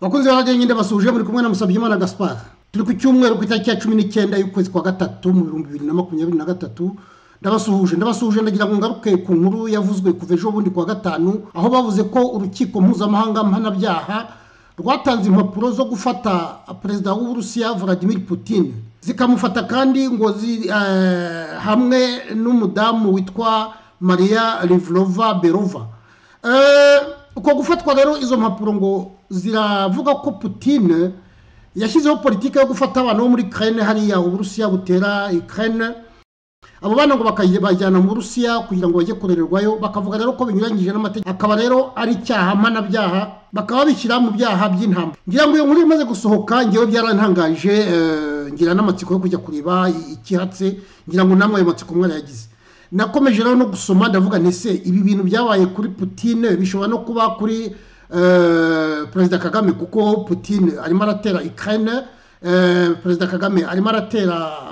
Bakunze baragenda nyinde basuje muri kumwe na Musabyimana Gaspard. Turi ku cyumweru ku itariki ya 19 y'ukwezi kwa gatatu mu 2023. Ndabasuhuje ndagira ngo ngaruke ku nkuru yavuzwe kuva ejo bundi kwa gatanu aho bavuze ko urukiko mpuzamahanga mpanabyaha rwatanze impapuro zo gufata perezida w'Uburusiya Vladimir Putin, zikamufata kandi ngo hamwe n'umudamu witwa Maria Rivlova-Belova. Uko gufatwa rero izo mpapuro ngo ziravuga ko Putin yashyizeho politiki yo gufata abantu bo muri Ukraine hariya Uburusiya butera Ukraine. Abo bana ngo bakajyana mu Burusiya kugira ngo bajye kurererwayo, bakavuga rero ko binyuranyije n'amategeko, akaba rero ari icyaha mpanabyaha, bakaba bishyira mu byaha by'intambara. Ngira ngo iyo nkuru imaze gusohoka ngewe byarantangaje, ngira n'amatsiko yo kujya kureba ikihatse, ngira ngo namwe ayo matsiko mwari yagize. Nakomeje rero no gusoma ndavuga ntese ibi bintu byabaye kuri Putin bishobora no kuba kuri Perezida Kagame, kuko Putin arimo aratera Ukraine, Perezida Kagame arimo aratera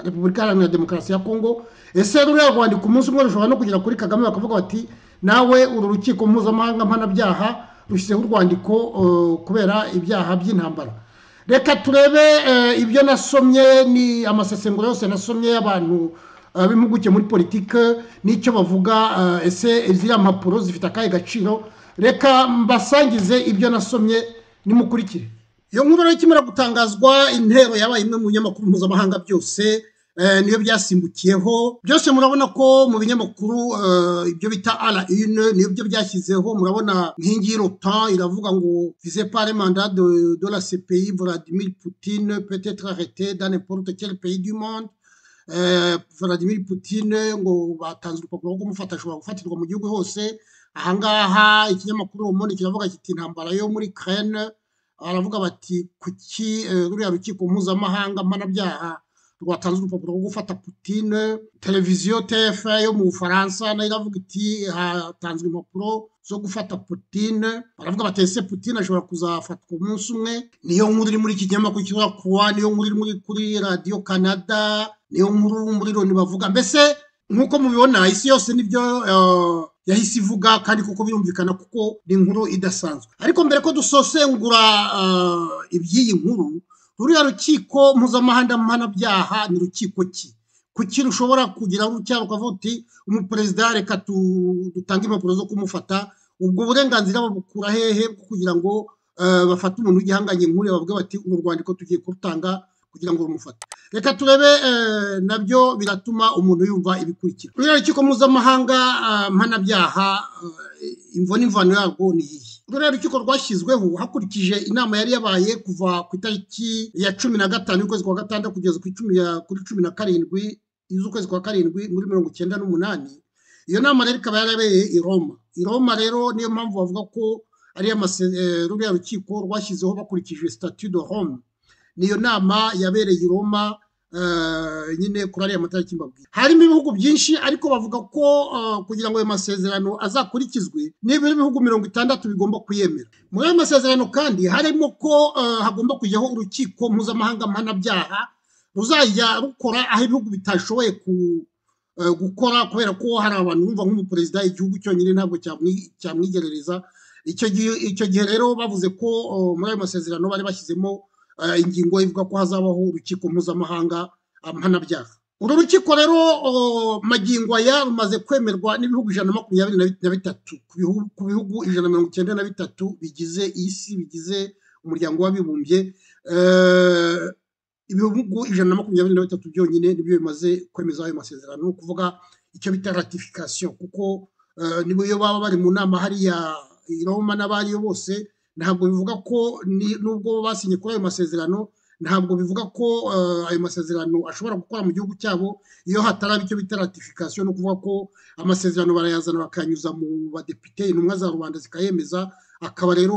Repubulika Iharanira Demokarasi ya Kongo. Ese ruriya Rwanda ku munsi umwe rushobora no kugera kuri Kagame bakavuga bati nawe uru rukiko mpuzamahanga mpanabyaha rushyizeho urwandiko kubera ibyaha by'intambara. Reka turebe ibyo nasomye, ni amasesenguro yose nasomye y'abantu b'impuguke muri politike n'icyo bavuga. Ese ziriya mpapuro zifite akahe gaciro? Reka mbasangize ibyo nasomye nimukurikire. Iyo nkuru rero ikimara gutangazwa, intero yabaye imwe mu binyamakuru mpuzamahanga byose niyo byasimbukiyeho. Byose murabona ko mu binyamakuru ibyo bita à la une niyo byo byashyizeho. Murabona nkingi y'Irotan iravuga ngo visé par le mandat de la CPI, Vladimir Poutine peut être arrêté dans n'importe quel pays du monde. Vladimir Putin ngo batanze urupapuro rwo kumufata, ashobora gufatirwa mu gihugu hose. Ahangaha ikinyamakuru Monde kiravuga kiti intambara yo muri Ukraine, aravuga bati kuki ruriya rukiko mpuzamahanga mpanabyaha rwatanze urupapuro rwo gufata Putin. Televiziyo TF yo mu Bufaransa nayo iravuga iti hatanzwe impapuro zo gufata Putin. Baravuga bati ese Putin ashobora kuzafatwa umunsi umwe. Niyo nkuru iri muri iki kinyamakuru cyitwa Croix, niyo nkuru iri muri kuri Radio Canada, niyo nkuru muri Loni bavuga. Mbese nkuko mubibona isi yose nibyo yahise ivuga, kandi kuko birumvikana kuko ni inkuru idasanzwe. Ariko mbere ko dusosengura iby'iyi nkuru, ruriya rukiko mpuzamahanga mpanabyaha ni rukiko ki? Kuki rushobora kugira rucya rukavuga uti umuperezida reka dutange impapuro zo kumufata? Ubwo burenganzira babukura hehe kugira ngo bafate umuntu w'igihanganye nk'uriya bavuga bati uru rwandiko tugiye kurutanga kugira ngo rumufate? Reka turebe, nabyo biratuma umuntu yumva ibikurikira. Ruriya rukiko mpuzamahanga mpanabyaha, imvo n'imvano yarwo ni iyi. Ruriya rukiko rwashyizweho hakurikije inama yari yabaye kuva ku itariki ya 15 y'ukwezi kwa gatandatu kugeza kuri 17 y'ukwezi kwa karindwi muri 1998. Iyo nama rero ikaba yarabereye i Roma. I Roma rero niyo mpamvu bavuga ko ari ruriya rukiko rwashyizeho bakurikije statut de Rome. Niyo nama yabereye i Roma nyine kuri ariya matariki mbabwira. Harimo ibihugu byinshi, ariko bavuga ko kugira ngo ayo masezerano azakurikizwe nibura ibihugu 60 bigomba kuyemera. Muri ayo masezerano kandi harimo ko hagomba kujyaho urukiko mpuzamahanga mpanabyaha ruzajya rukora aho ibihugu bitashoboye gukora, kubera ko hari abantu bumva nk'umuperezida igihugu cyonyine ntabwo cyamwigerereza. Icyo gihe rero bavuze ko muri ayo masezerano bari bashyizemo ingingo ivuga ko hazabaho urukiko mpuzamahanga mpanabyaha. Uru rukiko rero magingo aya rumaze kwemerwa n'ibihugu 123 ku bihugu 193 bigize isi, bigize umuryango w'abibumbye. Ibihugu 123 byonyine nibyo bimaze kwemeza ayo masezerano, no kuvuga icyo bita ratification, kuko nibo yo baba bari mu nama hariya i Roma n'abariyo bose. Ntabwo bivuga ko nubwo basinye kuri ayo masezerano, ntabwo bivuga ko ayo masezerano ashobora gukora mu gihugu cyabo iyo hataraba icyo bita ratification. No kuvuga ko amasezerano barayazana bakanyuza mu badepite, intumwa za rubanda zikayemeza, akaba rero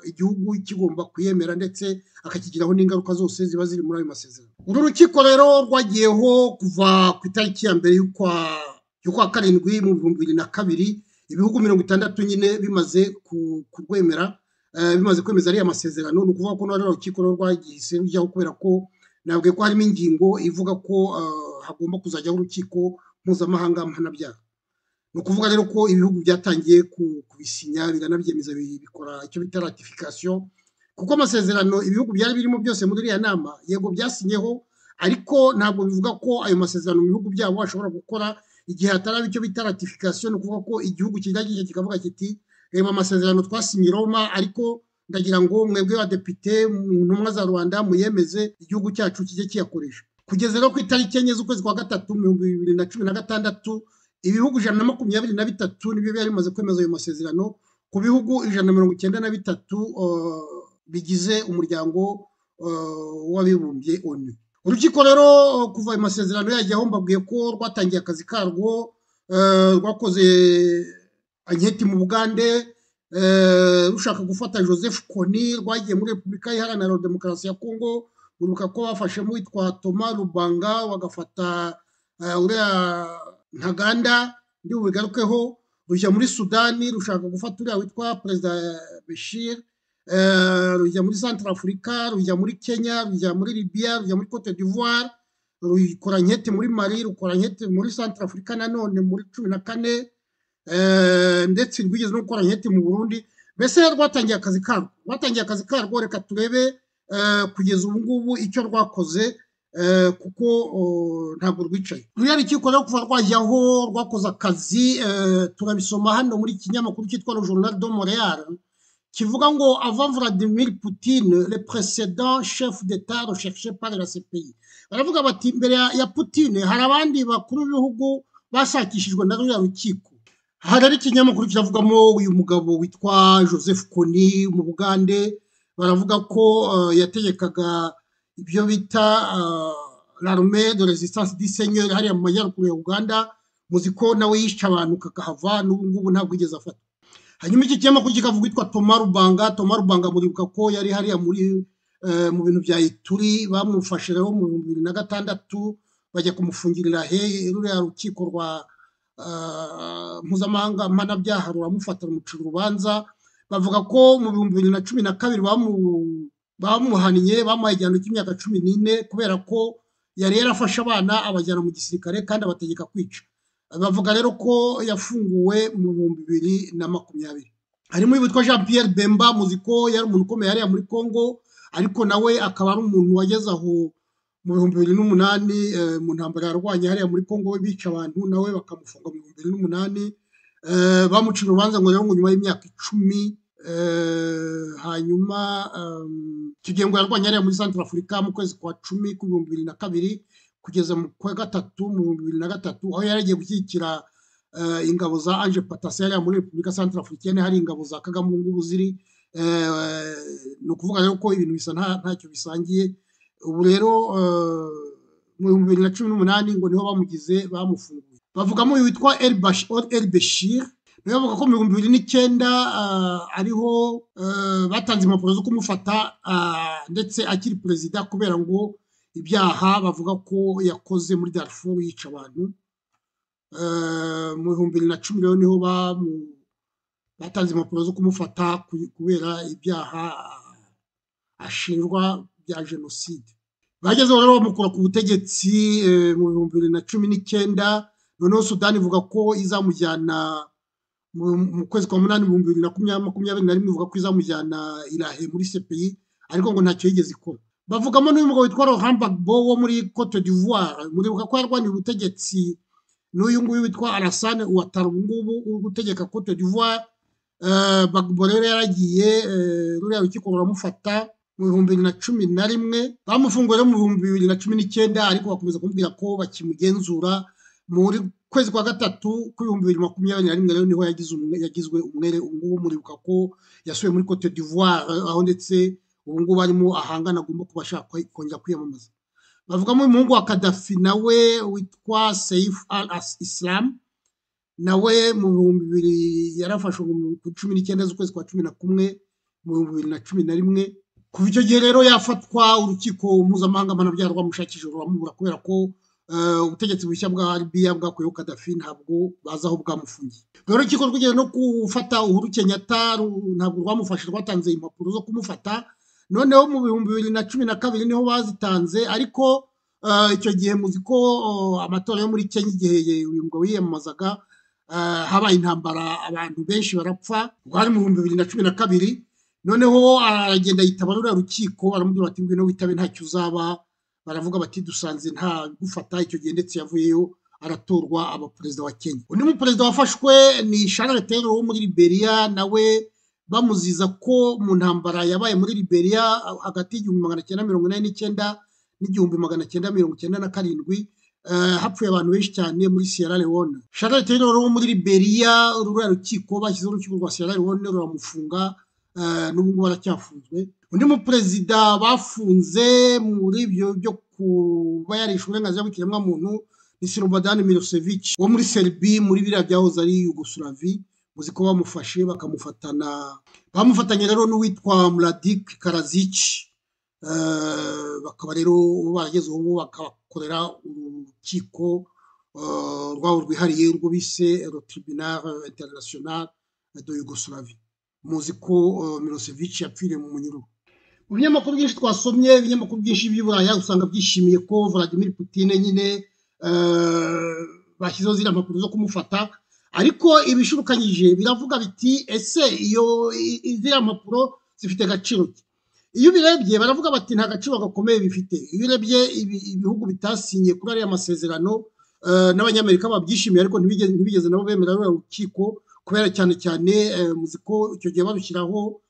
igihugu kigomba kuyemera ndetse akakigiraho n'ingaruka zose ziba ziri muri ayo masezerano. Uru rukiko rero rwagiyeho kuva ku itariki ya mbere y'ukwa karindwi mu 2002, ibihugu 60 nyine bimaze kurwemera, bimaze kwemeza ariya masezerano. Ni ukuvuga ko n'urwo rukiko rwagihise rujyaho kubera ko nabwiye ko harimo ingingo ivuga ko hagomba kuzajyaho urukiko mpuzamahanga mpanabyaha. Ni ukuvuga rero ko ibihugu byatangiye kubisinya biranabyemeza, bikora icyo bita ratification, kuko amasezerano ibihugu byari birimo byose muri iriya nama yego byasinyeho, ariko ntabwo bivuga ko ayo masezerano mu bihugu byabo ashobora gukora igihe hataraba icyo bita ratification, ni ukuvuga ko igihugu kijya kikavuga kiti reba amasezerano twasinye Roma, ariko ndagira ngo mwebwe abadepite mu ntumwa za Rwanda muyemeze igihugu cyacu kijye kiyakoresha. Kugeza rero ku itariki enye z'ukwezi kwa gatatu mu 2016 ibihugu 123 nibyo byari bimaze kwemeza ayo masezerano ku bihugu 193 bigize umuryango w'abibumbye ONU. Urukiko rero kuva ayo masezerano yajyaho mbabwiye ko rwatangiye akazi karwo, rwakoze anketi mu Bugande rushaka gufata Joseph Kony, rwagiye muri Repubulika Iharanira Demokarasi ya Kongo, uruka ko bafashemo witwa Thomas Lubanga, bagafata uriya Ntaganda ndi bubigarukeho, rujya muri Sudani rushaka gufata uriya witwa Perezida Bashir, rujya muri Centrafrica, rujya muri Kenya, rujya muri Libya, rujya muri Cote d'Ivoire, rukora nkete muri Mali, rukora nkete muri Centrafrica nanone muri 14, ndetse rwigeze no gukora nkete mu Burundi. Mbese rwatangiye akazi karwo, reka turebe kugeza ubu ngubu icyo rwakoze, kuko ntabwo rwicaye. Ruriya rukiko rero kuva rwajyaho rwakoze akazi, turabisoma hano muri ikinyamakuru cyitwa Le Journal de Montréal kivuga ngo avant Vladimir Poutine le précédent chef d'État recherché par la CPI. Baravuga bati mbere ya Poutine hari abandi bakuru b'ibihugu bashakishijwe na ruriya rukiko. Hari ikinyamakuru kiravugamo uyu mugabo witwa Joseph Kony mu Bugande, baravuga ko yategekaga ibyo bita l'armée de résistance du Seigneur hariya mu majyaruguru ya Uganda, muzi ko nawe yishe abantu kakahava, n'ubu ngubu ntabwo igeze afata. Hanyuma iki kinyamakuru kikavuga witwa Thomas Lubanga muribuka ko yari hariya muri mu bintu bya Ituri, bamufashe rero mu 2006 bajya kumufungirira ruriya rukiko rwa mpuzamahanga mpanabyaha ruramufata rumucira urubanza. Bavuga ko mu 2012 bamuhaniye bamuhaye igihano cy'imyaka 14 kubera ko yari yarafashe abana abajyana mu gisirikare kandi abategeka kwica. Bavuga rero ko yafunguwe mu 2020. Harimo witwa Jean Pierre Bemba, muziko yari umuntu ukomeye hariya muri Congo, ariko nawe akaba ari umuntu wageze aho mu 2008 mu ntambara yarwanye hariya muri Congo bica abantu, nawe bakamufunga mu 2008, bamucira urubanza ngo rero nyuma y'imyaka 10. Hanyuma kigengo yarwanye hariya muri Centrafrica mu kwezi kwa 10 ku 2002 kugeza mu kwa gatatu mu 2003, aho yaragiye gushyikira ingabo za Ange Patasse hariya muri Repubulika Centrafricaine, hari ingabo za Kagame ngubu ziri, no kuvuga rero ko ibintu bisa ntacyo bisangiye. Ubu rero mu 2018 ngo niho bamugize bamufunguye. Bavugamo witwa El Bashir, bavuga ko mu 2009 ariho batanze impapuro zo kumufata, ndetse akiri perezida kubera ngo ibyaha bavuga ko yakoze muri Darfur yica abantu. Mu 2010 rero niho batanze impapuro zo kumufata kubera ibyaha ashinjwa bya jenoside. Bagezeho rero bamukura ku butegetsi mu 2019, noneho Sudani ivuga ko izamujyana mu kwezi kwa 8 mu 2021 ivuga ko izamujyana Irahe muri CPI, ariko ngo ntacyo yigeze ikora. Bavugamo n'uyu mugabo witwa Laurent Gbagbo wo muri Cote d'Ivoire, muribuka ko yarwaniye ubutegetsi n'uyu nguyu witwa Alassane Ouattara ngubu gutegeka Cote d'Ivoire. Gbagbo rero yaragiye ruriya rukiko ruramufata mu 2011, bamufunguye mu 2019, ariko bakomeza kumubwira ko bakimugenzura. Muri kwezi kwa gatatu ku 2021 rero niho yagizwe umwere. Ngubu muribuka ko yasuye muri Cote d'Ivoire, aho ndetse ubu ngubu arimo ahangana agomba kubashaka kongera kwiyamamaza. Bavugamo umuhungu wa Gaddafi nawe witwa Saif al-Islam, nawe mu 2000 yarafashwe mu 19 z'ukwezi kwa 11 mu 2011. Kuva icyo gihe rero yafatwa, urukiko mpuzamahanga mpanabyaha rwamushakishije ruramubura kubera ko ubutegetsi bushya bwa Libya bwakuyeho Gaddafi ntabwo bazaho bwamufungiye. Rero urukiko rwigeze no gufata Uhuru Kenyatta, ntabwo rwamufashe, rwatanze impapuro zo kumufata. Noneho mu 2012 niho bazitanze, ariko icyo gihe muzi ko amatora yo muri Kenya igihe uyu mugabo yiyamamazaga habaye intambara, abantu benshi barapfa. Rwari mu 2012, noneho aragenda yitaba ruriya rukiko, aramubwira bati ngwino witabe ntacyo uzaba. Baravuga bati dusanze nta gufata, icyo gihe ndetse yavuyeyo aratorwa aba perezida wa Kenya. Undi mu perezida wafashwe ni Charles Taylor wo muri Liberia, nawe bamuziza ko mu ntambara yabaye muri Liberia hagati y'igihumbi magana cyenda mirongo inani n'icyenda n'igihumbi magana cyenda mirongo icyenda na karindwi, hapfuye abantu benshi cyane muri Sierra Leone. Charles Taylor wo muri Liberia, ruriya rukiko bashyizeho urukiko rwa Sierra Leone ruramufunga, n'ubu ngubu aracyafunzwe. Undi mu perezida bafunze muri ibyo byo kuba yarishe uburenganzira bw'ikiremwamuntu ni Slobodan Milosevic wo muri Serbia, muri biriya byahoze ari Yugoslavia. Muzi ko bamufatanye rero n'uwitwa Mladic Karadzic, bakaba rero barageze ubu bakakorera urukiko rwabo rwihariye urwo bise le Tribunal International de Yugoslavia. Muzi ko Milosevic yapfiriye mu munyururu. Mu binyamakuru byinshi twasomye, ibinyamakuru byinshi by'Iburaya usanga byishimiye ko Vladimir Putin nyine bashyizeho ziriya mpapuro zo kumufata, ariko ibishurukanyije biravuga biti ese iyo ziriya mpapuro zifite agaciro ki? Iyo ubirebye baravuga bati nta gaciro gakomeye bifite. Iyo urebye ibihugu bitasinye kuri ariya masezerano, n'abanyamerika babyishimiye ariko ntibigeze nabo bemera ruriya rukiko, kubera cyane cyane muzi ko icyo gihe babishyiraho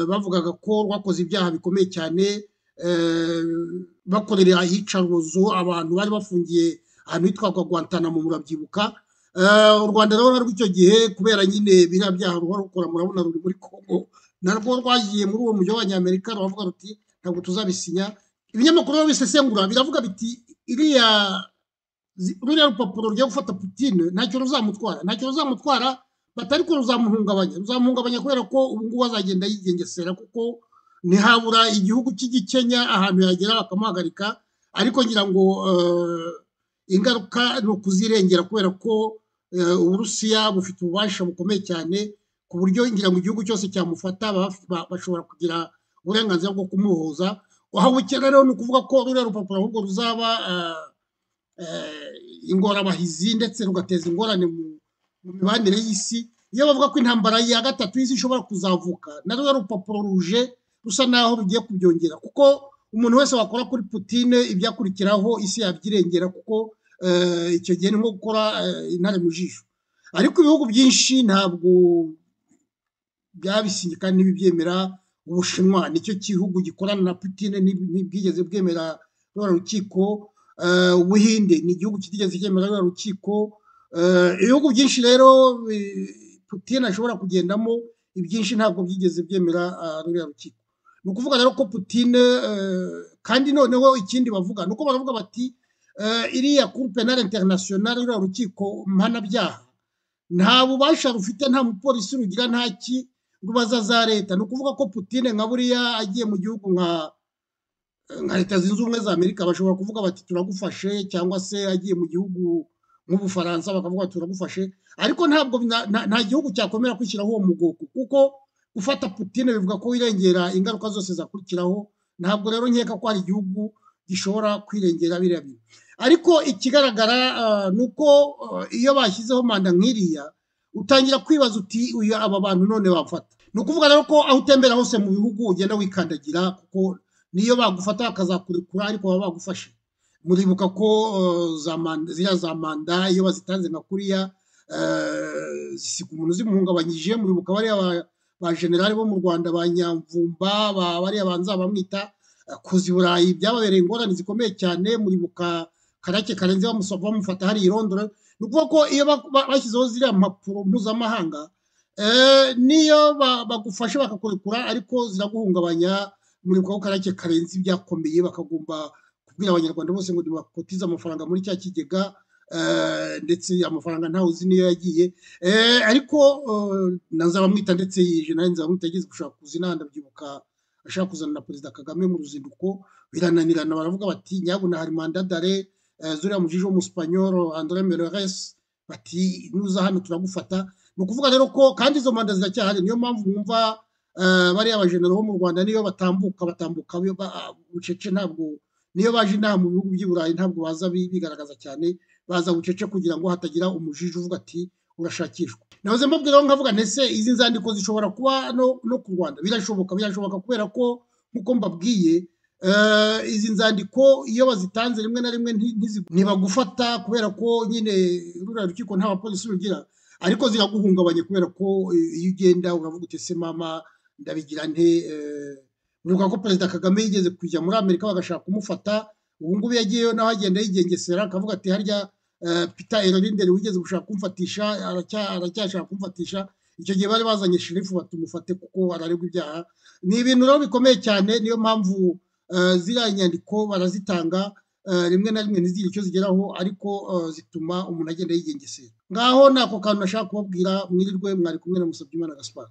bavugaga ko rwakoze ibyaha bikomeye cyane, bakorera iyicarubozo abantu bari bafungiye ahantu hitwaga Guantanamo, murabyibuka. U Rwanda rero rw'icyo gihe kubera nyine biriya byaha ruba rukora, murabona ruri muri Kongo, narwo rwagiye muri uwo mujyi w'abanyamerika ruravuga ruti ntabwo tuzabisinya. Ibinyamakuru rero bisesengura biravuga biti ruriya rupapuro rugiye gufata Putin ntacyo ruzamutwara, batari ko ruzamuhungabanya kubera ko ubu ngubu azagenda yigengesera, kuko ntihabura igihugu cy'igikenya ahantu yagera bakamuhagarika. Ariko ngira ngo ingaruka ni ukuzirengera, kubera ko Uburusiya bufite ububasha bukomeye cyane ku buryo ngira ngo igihugu cyose cyamufata bashobora kugira uburenganzira bwo kumuhoza. Aho bukera rero ni ukuvuga ko ruriya rupapuro ahubwo ruzaba ingorabahizi ndetse rugateza ingorane mu mibanire y'isi. Iyo bavuga ko intambara ya gatatu y'isi ishobora kuzavuka, na ruriya rupapuro ruje rusa naho rugiye kubyongera, kuko umuntu wese wakora kuri Putin ibyakurikiraho isi yabyirengera, kuko icyo gihe ni nko gukora intare mu jisho. Ariko ibihugu byinshi ntabwo byabisinye kandi ntibibyemera. Ubushinwa nicyo gihugu gikorana na Putin, ntibwigeze bwemera ruriya rukiko. Ubuhinde ni igihugu kitigeze cyemera ruriya rukiko. Ibihugu byinshi rero Putin ashobora kugendamo, ibyinshi ntabwo byigeze byemera ruriya rukiko. Ni ukuvuga rero ko Putin, kandi noneho ikindi bavuga ni uko baravuga bati iriya Cour Penale Internationale, ruriya rukiko mpanabyaha, nta bubasha rufite, nta mupolisi rugira, ntaki rubaza za leta. Ni ukuvuga ko Putin nka buriya agiye mu gihugu nka Leta Zunze Ubumwe za Amerika bashobora kuvuga bati turagufashe, cyangwa se agiye mu gihugu nk'Ubufaransa bakavuga turagufashe, ariko nta gihugu cyakomera kwishyiraho uwo mugoko, kuko gufata Putin bivuga ko wirengera ingaruka zose zakurikiraho. Ntabwo rero nkeka ko hari igihugu gishobora kwirengera biriya bintu. Ariko ikigaragara ni uko iyo bashyizeho manda nk'iriya utangira kwibaza uti aba bantu none bafata. Ni ukuvuga rero ko aho utembera hose mu bihugu ugenda wikandagira, kuko niyo bagufata bakazakurekura ariko baba bagufashe. Muribuka ko ziriya za manda iyo bazitanze nka kuriya zisiga umuntu zimuhungabanyije. Muribuka bariya ba generali bo mu Rwanda, ba Nyamvumba, bariya banza bamwita kuza i Burayi, byababereye ingorane zikomeye cyane. Muribuka Karake Karenzi bamufata hari i Londres. Ni ukuvuga ko iyo bashyizeho ziriya mpapuro mpuzamahanga, niyo bagufashe bakakurekura ariko ziraguhungabanya. Muribuka ko Karake Karenzi byakomeye, bakagomba kubwira abanyarwanda bose ngo bakotize amafaranga muri cya kigega, ndetse amafaranga ntawe uzi niyo yagiye. Ariko Nzabamwita ndetse Jenerali Nzabamwita yageze gushaka kuzina, ndabyibuka ashaka kuzana na Perezida Kagame mu ruzinduko, birananirana. Baravuga bati nyabuna hari manda dare zuriya mujiji w'umusipanyolo André Melores, bati nuza hano turagufata. Ni ukuvuga rero ko kandi izo manda ziracyahari. Niyo mpamvu mwumva bariya abajenero bo mu Rwanda niyo batambuka bucece, ntabwo niyo baje inama mu bihugu by'i Burayi ntabwo baza bigaragaza cyane, baza bucece kugira ngo hatagira umujiji uvuga ati urashakishwa. Nahoze mbabwira nkavuga ntese izi nzandiko zishobora kuba no ku Rwanda. Birashoboka kubera ko nkuko mbabwiye izi nzandiko iyo bazitanze rimwe na rimwe ntibagufata kubera ko nyine ruriya rukiko nta bapolisi rugira, ariko ziraguhungabanye kubera ko iyo ugenda uravuga uti ese mama ndabigira nte. Muribuka ko Perezida Kagame yigeze kujya muri Amerika bagashaka kumufata, ubu ngubu yagiyeyo naho agenda yigengesera akavuga ati harya Peter Erlinder wigeze gushaka kumfatisha aracyashaka kumfatisha. Icyo gihe bari bazanye sherifu batumufate kuko araregwa ibyaha. Ni ibintu rero bikomeye cyane, niyo mpamvu ziriya nyandiko barazitanga rimwe na rimwe ntizigire icyo zigeraho, ariko zituma umuntu agenda yigengesera. Ngaho nako kantu nashaka kubabwira. Mwirirwe, mwari kumwe na Musabyimana Gaspard.